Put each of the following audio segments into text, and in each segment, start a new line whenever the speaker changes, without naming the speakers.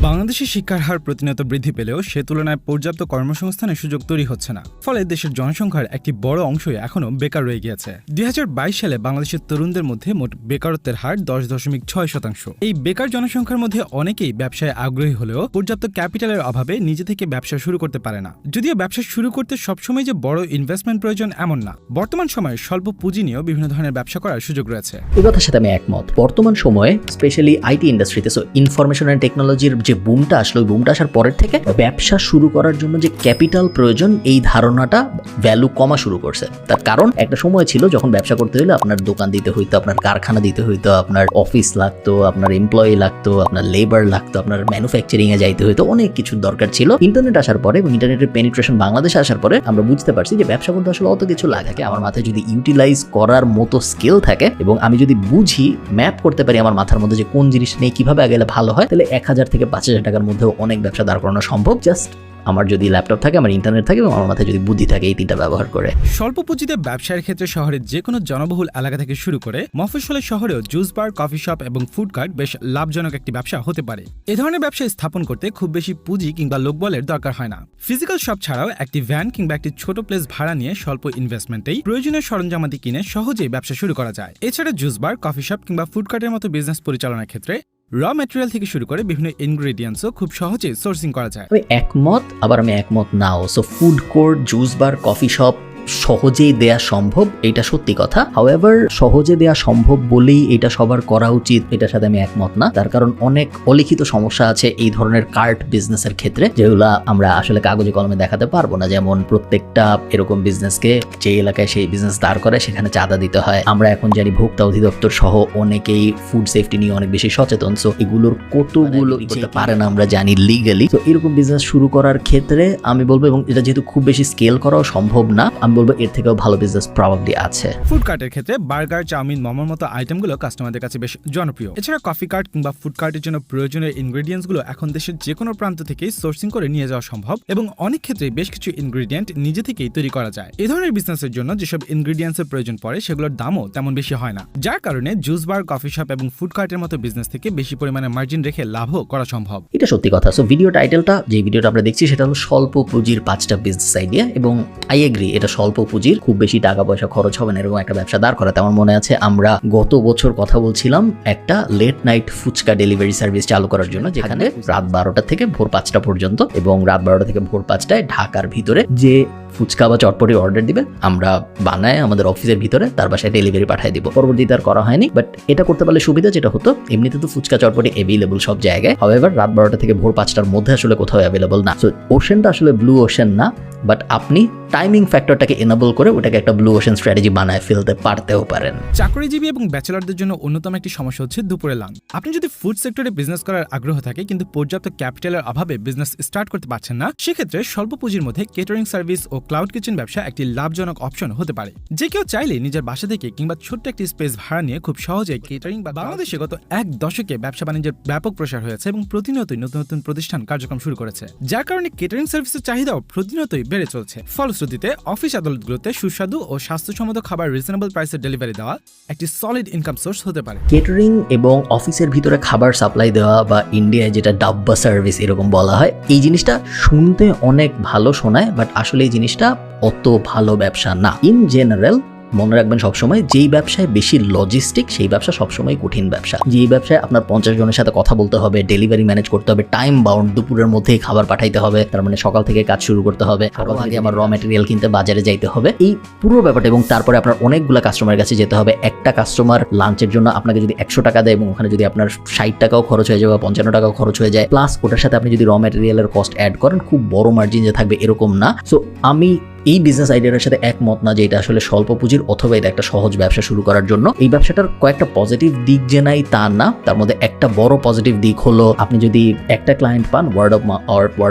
বাংলাদেশের শিক্ষার হার প্রতিনিয়ত বৃদ্ধি পেলেও সে তুলনায় পর্যাপ্ত কর্মসংস্থানের সুযোগ তৈরি হচ্ছে না। ফলে দেশের জনসংখ্যার একটি বড় অংশই এখনও বেকার রয়ে গিয়েছে। ২০২২ সালে বাংলাদেশের তরুণদের মধ্যে মোট বেকারত্বের হার 10.6%। এই বেকার জনসংখ্যার মধ্যে অনেকেই ব্যবসায় আগ্রহী হলেও পর্যাপ্ত ক্যাপিটালের অভাবে নিজে থেকে ব্যবসা শুরু করতে পারে না। যদিও ব্যবসা শুরু করতে সবসময় যে বড় ইনভেস্টমেন্ট প্রয়োজন এমন না। বর্তমান সময়ে স্বল্প পুঁজি নিয়েও বিভিন্ন ধরনের ব্যবসা করার সুযোগ রয়েছে।
এই কথার সাথে আমি একমত। বর্তমান সময়ে স্পেশালি আইটি ইন্ডাস্ট্রিতে ইনফরমেশন অ্যান্ড টেকনোলজির যে বুমটা আসলো, ওই বুমটা আসার পরের থেকে ব্যবসা শুরু করার জন্য যে ক্যাপিটাল প্রয়োজন, এই ধারণাটা ভ্যালু কমা শুরু করছে। তার কারণ একটা সময় ছিল যখন ব্যবসা করতে হলে আপনার দোকান দিতে হইতো, আপনার কারখানা দিতে হইতো, আপনার অফিস লাগতো, আপনার এমপ্লয়ি লাগতো, আপনার লেবার লাগতো, আপনার ম্যানুফ্যাকচারিং এ যাইতে হইতো, অনেক কিছুর দরকার ছিল। ইন্টারনেট আসার পরে এবং ইন্টারনেটের পেনিট্রেশন বাংলাদেশে আসার পরে আমরা বুঝতে পারছি যে ব্যবসা করতে আসলে অত কিছু লাগে। আমার মাথায় যদি ইউটিলাইজ করার মতো স্কিল থাকে এবং আমি যদি বুঝি, ম্যাপ করতে পারি আমার মাথার মধ্যে যে কোন জিনিস নিয়ে কিভাবে গেলে ভালো হয়, তাহলে ১,০০০ থেকে ৫,০০০ টাকার মধ্যেও অনেক ব্যবসা দাঁড় করানো সম্ভব। জাস্ট আমার যদি ল্যাপটপ থাকে, আমার ইন্টারনেট থাকে এবং আমার মাথায় যদি বুদ্ধি থাকে, এই তিনটা ব্যবহার করে।
স্বল্প পুঁজিতে ব্যবসার ক্ষেত্রে শহরের যে কোনো জনবহুল এলাকা থেকে শুরু করে মফস্বলের শহরেও জুস বার, কফি শপ এবং ফুড কার্ট বেশ লাভজনক একটি ব্যবসা হতে পারে। এ ধরনের ব্যবসা স্থাপন করতে খুব বেশি পুঁজি কিংবা লোকবলের দরকার হয় না। ফিজিক্যাল শপ ছাড়াও একটি ভ্যান কিংবা একটি ছোট প্লেস ভাড়া নিয়ে স্বল্প ইনভেস্টমেন্টেই প্রয়োজনীয় সরঞ্জামাদি কিনে সহজেই ব্যবসা শুরু করা যায়। এছাড়া জুস বার, কফি শপ কিংবা ফুড কার্টের মতো বিজনেস পরিচালনার ক্ষেত্রে র ম্যাটেরিয়াল থেকে শুরু করে বিভিন্ন ইনগ্রেডিয়েন্টসও খুব সহজেই সোর্সিং করা যায়।
আমি একমত, আবার আমি একমত নাও। So food court, juice bar, coffee shop সহজেই দেয়া সম্ভব, এটা সত্যি কথা। হাউএভার সহজে দেয়া সম্ভব বলেই এটা সবার করা উচিত, এটার সাথে আমি একমত না। তার কারণ অনেক অলিখিত সমস্যা আছে এই ধরনের কার্ট বিজনেসের ক্ষেত্রে, যেগুলা আমরা আসলে কাগজে কলমে দেখাতে পারবো না। যেমন প্রত্যেকটা এরকম বিজনেসকে যে এলাকায় সেই বিজনেস দাঁড় করে সেখানে চাঁদা দিতে হয়। আমরা এখন জানি ভোক্তা অধিদপ্তর সহ অনেকেই ফুড সেফটি নিয়ে অনেক বেশি সচেতন। সো এগুলোর কতগুলো করতে পারে না আমরা জানি লিগালি। তো এরকম বিজনেস শুরু করার ক্ষেত্রে আমি বলবো, এবং এটা যেহেতু খুব বেশি স্কেল করাও সম্ভব না, বলবো এর থেকেও ভালো বিজনেস প্রবাবলি আছে।
ফুড কার্টের ক্ষেত্রে বার্গার, চাউমিন, মোমোর মতো আইটেমগুলো কাস্টমারদের কাছে বেশ জনপ্রিয়। এছাড়া কফি কার্ট কিংবা ফুড কার্টের জন্য প্রয়োজনীয় ইনগ্রেডিয়েন্টসগুলো এখন দেশের যে কোনো প্রান্ত থেকেই সোর্সিং করে নিয়ে যাওয়া সম্ভব এবং অনেক ক্ষেত্রে বেশ কিছু ইনগ্রেডিয়েন্ট নিজে থেকেই তৈরি করা যায়। এই ধরনের বিজনেসের জন্য যেসব ইনগ্রেডিয়েন্টসের প্রয়োজন পড়ে সেগুলোর দামও তেমন বেশি হয় না, যার কারণে জুস বার, কফি শপ এবং ফুড কার্টের মতো বিজনেস থেকে বেশি পরিমাণে মার্জিন রেখে লাভও করা সম্ভব।
এটা সত্যি কথা। সো ভিডিও টাইটেলটা, যে ভিডিওটা আমরা দেখছি, সেটা হলো স্বল্প পুঁজির 5টা বিজনেস আইডিয়া, এবং আই এগ্রি এটা স্বল্প পুঁজির, খুব বেশি টাকা পয়সা খরচ হবে না এরকম একটা ব্যবসা দাঁড় করাতে। আমার মনে আছে আমরা গত বছর কথা বলছিলাম একটা late night fuchka delivery service চালু করার জন্য, যেখানে রাত 12টা থেকে ভোর 5টা পর্যন্ত, এবং রাত 12টা থেকে ভোর 5টায় ঢাকার ভিতরে যে ফুচকা বা চটপটি অর্ডার দিবে, আমরা বানায় আমাদের অফিসের ভিতরে তার বাসায় ডেলিভারি পাঠিয়ে দিব। পরবর্তীতে আর করা হয়নি, বাট এটা করতে পারলে সুবিধা যেটা হতো, এমনিতে তো ফুচকা চটপটি অ্যাভেলেবল সব জায়গায়, হাউএভার রাত 12টা থেকে ভোর 5টার মধ্যে আসলে কোথাও অ্যাভেলেবল না। সো ওশেনটা আসলে ব্লু ওশেন না, বাট আপনি টাইমিং ফ্যাক্টরটাকে এনেবল করে ওটাকে একটা ব্লু ওশেন স্ট্র্যাটেজি বানায় ফেলতে পারতেও পারেন।
চাকরিজীবী এবং ব্যাচেলারদের জন্য অন্যতম একটি সমস্যা হচ্ছে দুপুরে লাঞ্চ। আপনি যদি ফুড সেক্টরে বিজনেস করার আগ্রহ থাকে কিন্তু পর্যাপ্ত ক্যাপিটালের অভাবে বিজনেস স্টার্ট করতে পারছেন না, সেক্ষেত্রে স্বল্প পুঁজির মধ্যে কেটারিং সার্ভিস ও ক্লাউড কিচেন ব্যবসা একটি লাভজনক অপশন হতে পারে। যে কেউ চাইলে নিজের বাসা থেকে কিংবা ছোট্ট একটি স্পেস ভাড়া নিয়ে খুব সহজে কেটারিং বা বাংলাদেশে গত এক দশকে ব্যবসা বাণিজ্যের ব্যাপক প্রসার হয়েছে এবং প্রতিনিয়তই নতুন নতুন প্রতিষ্ঠান কার্যক্রম শুরু করেছে, যার কারণে কেটারিং সার্ভিসের চাহিদাও প্রতিনিয়তই বেড়ে চলছে। ফলশ্রুতিতে অফিস আদালতগুলোতে সুস্বাদু ও স্বাস্থ্যসম্মত খাবার রিজনেবল প্রাইসে ডেলিভারি দেওয়া একটি সলিড ইনকাম সোর্স হতে পারে।
কেটারিং এবং অফিসের ভিতরে খাবার সাপ্লাই দেওয়া, বা ইন্ডিয়ায় যেটা ডাব্বা সার্ভিস এরকম বলা হয়, এই জিনিসটা শুনতে অনেক ভালো শোনায়, বাট আসলে এই জিনিসটা অত ভালো ব্যবসা না। ইন জেনারেল মনে রাখবেন সবসময়, যেই ব্যবসায় বেশি লজিস্টিক সেই ব্যবসা সবসময় কঠিন ব্যবসা। যেই ব্যবসায় আপনার 50 জনের সাথে কথা বলতে হবে, ডেলিভারি ম্যানেজ করতে হবে, টাইম বাউন্ড, দুপুরের মধ্যেই খাবার পাঠাইতে হবে, তার মানে সকাল থেকে কাজ শুরু করতে হবে, সকাল থেকে আমার র ম্যাটেরিয়াল কিনতে বাজারে যাইতে হবে, এই পুরো ব্যাপারটা, এবং তারপরে আপনার অনেকগুলো কাস্টমারের কাছে যেতে হবে। একটা কাস্টমার লাঞ্চের জন্য আপনাকে যদি 100 টাকা দেয় এবং ওখানে যদি আপনার 60 টাকাও খরচ হয়ে যায় বা 55 টাকাও খরচ হয়ে যায়, প্লাস ওটার সাথে আপনি যদি র ম্যাটেরিয়ালের কস্ট অ্যাড করেন, খুব বড় মার্জিন যে থাকবে এরকম না। সো আমি এই বিজনেস আইডিয়ার সাথে একমত না যে এটা আসলে স্বল্প পুঁজির অথবা এটা একটা সহজ ব্যবসা শুরু করার জন্য। এই ব্যবসাটার কয়েকটা পজিটিভ দিক যে নাই তা না, তার মধ্যে একটা বড় পজিটিভ দিক হলো আপনি যদি একটা ক্লায়েন্ট পান, ওয়ার্ড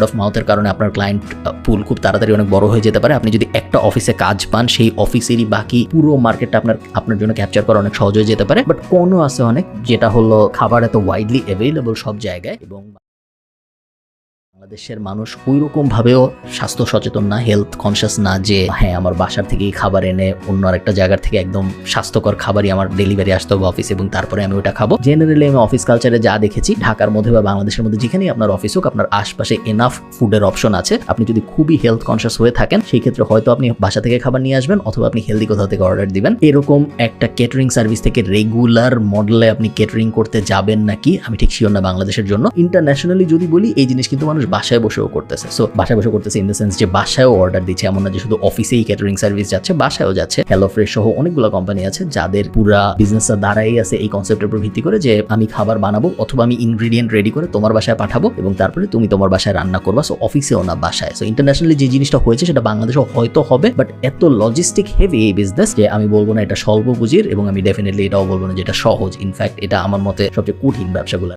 অফ মাউথের কারণে আপনার ক্লায়েন্ট পুল খুব তাড়াতাড়ি অনেক বড় হয়ে যেতে পারে। আপনি যদি একটা অফিসে কাজ পান, সেই অফিসেরই বাকি পুরো মার্কেটটা আপনার জন্য ক্যাপচার করা অনেক সহজ হয়ে যেতে পারে। বাট কোনো আছে অনেক, যেটা হলো খাবার এত ওয়াইডলি অ্যাভেলেবল সব জায়গায়, এবং বাংলাদেশের মানুষ ওইরকম ভাবেও স্বাস্থ্য সচেতন না, হেলথ কনসিয়াস না, যে হ্যাঁ আমার বাসার থেকেই খাবার এনে অন্য আরেকটা জায়গার থেকে একদম স্বাস্থ্যকর খাবারই আমার ডেলিভারি আসতে হবে অফিসে এবং তারপরে আমি ওটা খাবো। জেনারেলি আমি অফিস কালচারে যা দেখেছি, ঢাকার মধ্যে বা বাংলাদেশের মধ্যে যেখানেই আপনার অফিস হোক, আপনার আশপাশে এনাফ ফুডের অপশন আছে। আপনি যদি খুবই হেলথ কনসিয়াস হয়ে থাকেন, সেই ক্ষেত্রে হয়তো আপনি বাসা থেকে খাবার নিয়ে আসবেন, অথবা আপনি হেলদি কোথাও থেকে অর্ডার দিবেন। এরকম একটা কেটারিং সার্ভিস থেকে রেগুলার মডেলে আপনি কেটারিং করতে যাবেন নাকি আমি ঠিক শিওর না বাংলাদেশের জন্য। ইন্টারন্যাশনালি যদি বলি, এই জিনিস কিন্তু মানুষ বাসায় বসেও করতেছে। সো বাসায় বসে করতেছে ইন দ্য সেন্স যে বাসায়ও অর্ডার দিচ্ছে, এমন না যে শুধু অফিসেই ক্যাটারিং সার্ভিস যাচ্ছে, বাসায়ও যাচ্ছে। হ্যালো ফ্রেশ সহ অনেকগুলো কোম্পানি আছে যাদের পুরা বিজনেসটা দাঁড়াই আছে এই কনসেপ্টের উপর ভিত্তি করে যে আমি খাবার বানাবো অথবা আমি ইনগ্রেডিয়েন্ট রেডি করে তোমার বাসায় পাঠাবো এবং তারপরে তুমি তোমার বাসায় রান্না করবা। সো অফিসেও না, বাসায়। সো ইন্টারন্যাশনালি যে জিনিসটা হয়েছে সেটা বাংলাদেশেও হয়তো হবে, বাট এত লজিস্টিক হেভি এই বিজনেস যে আমি বলবো না এটা স্বল্প পুঁজির, এবং আমি ডেফিনেটলি এটাও বলবো না যে এটা সহজ। ইনফ্যাক্ট এটা আমার মতে সবচেয়ে কঠিন ব্যবসাগুলো।